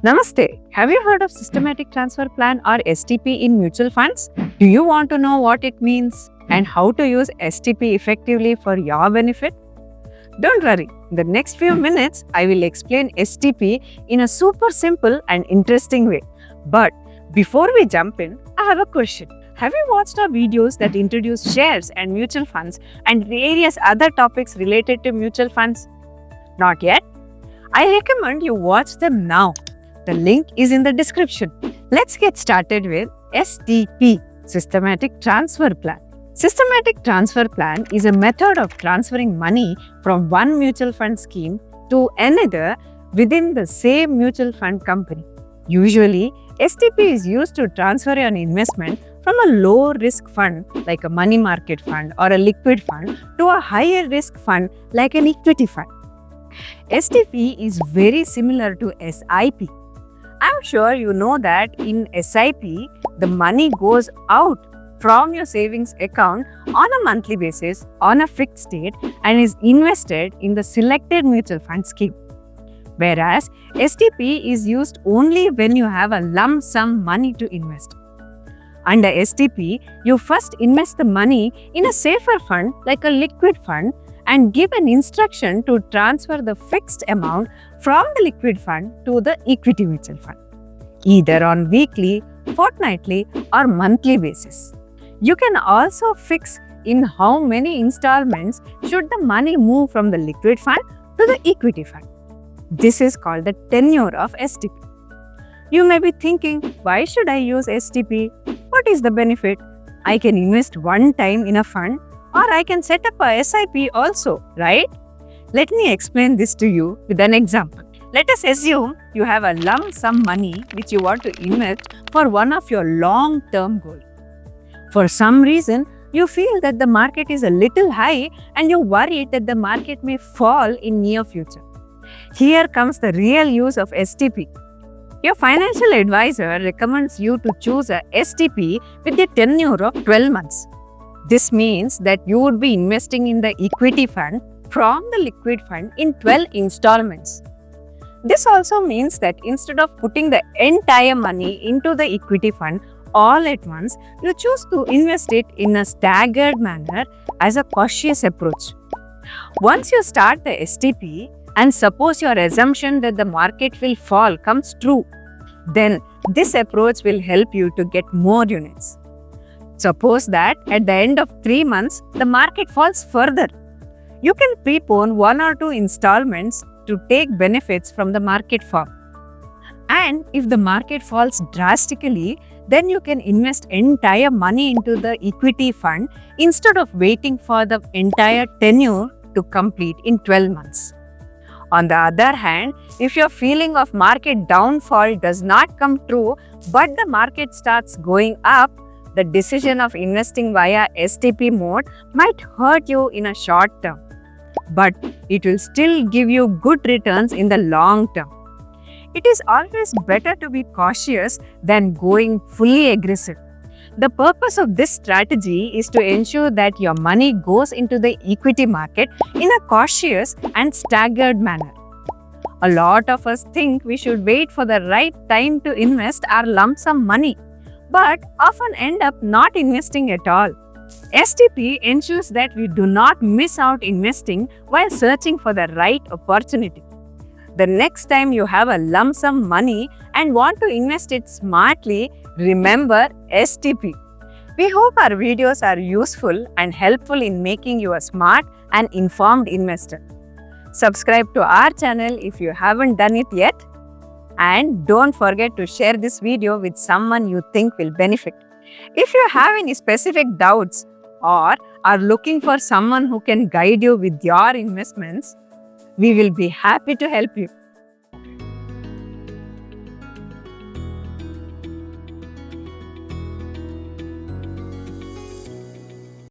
Namaste. Have you heard of Systematic Transfer Plan or STP in mutual funds? Do you want to know what it means and how to use STP effectively for your benefit? Don't worry. In the next few minutes, I will explain STP in a super simple and interesting way. But before we jump in, I have a question. Have you watched our videos that introduce shares and mutual funds and various other topics related to mutual funds? Not yet? I recommend you watch them now. The link is in the description. Let's get started with STP, Systematic Transfer Plan. Systematic Transfer Plan is a method of transferring money from one mutual fund scheme to another within the same mutual fund company. Usually, STP is used to transfer an investment from a low risk fund like a money market fund or a liquid fund to a higher risk fund like an equity fund. STP is very similar to SIP. I'm sure you know that in SIP, the money goes out from your savings account on a monthly basis on a fixed date and is invested in the selected mutual fund scheme. Whereas STP is used only when you have a lump sum money to invest. Under STP, you first invest the money in a safer fund like a liquid fund and give an instruction to transfer the fixed amount from the liquid fund to the equity mutual fund, either on weekly, fortnightly or monthly basis. You can also fix in how many installments should the money move from the liquid fund to the equity fund. This is called the tenure of STP. You may be thinking, why should I use STP? What is the benefit? I can invest one time in a fund or I can set up a SIP also, right? Let me explain this to you with an example. Let us assume you have a lump sum money which you want to invest for one of your long-term goals. For some reason, you feel that the market is a little high and you're worried that the market may fall in near future. Here comes the real use of STP. Your financial advisor recommends you to choose a STP with a tenure of 12 months. This means that you would be investing in the equity fund from the liquid fund in 12 installments. This also means that instead of putting the entire money into the equity fund all at once, you choose to invest it in a staggered manner as a cautious approach. Once you start the STP and suppose your assumption that the market will fall comes true, then this approach will help you to get more units. Suppose that at the end of 3 months, the market falls further. You can prepone 1 or 2 installments to take benefits from the market fall. And if the market falls drastically, then you can invest entire money into the equity fund instead of waiting for the entire tenure to complete in 12 months. On the other hand, if your feeling of market downfall does not come true, but the market starts going up, the decision of investing via STP mode might hurt you in a short term, but it will still give you good returns in the long term. It is always better to be cautious than going fully aggressive. The purpose of this strategy is to ensure that your money goes into the equity market in a cautious and staggered manner. A lot of us think we should wait for the right time to invest our lump sum money, but often end up not investing at all. STP ensures that we do not miss out investing while searching for the right opportunity. The next time you have a lump sum money and want to invest it smartly, remember STP. We hope our videos are useful and helpful in making you a smart and informed investor. Subscribe to our channel if you haven't done it yet. And don't forget to share this video with someone you think will benefit. If you have any specific doubts or are looking for someone who can guide you with your investments, we will be happy to help you.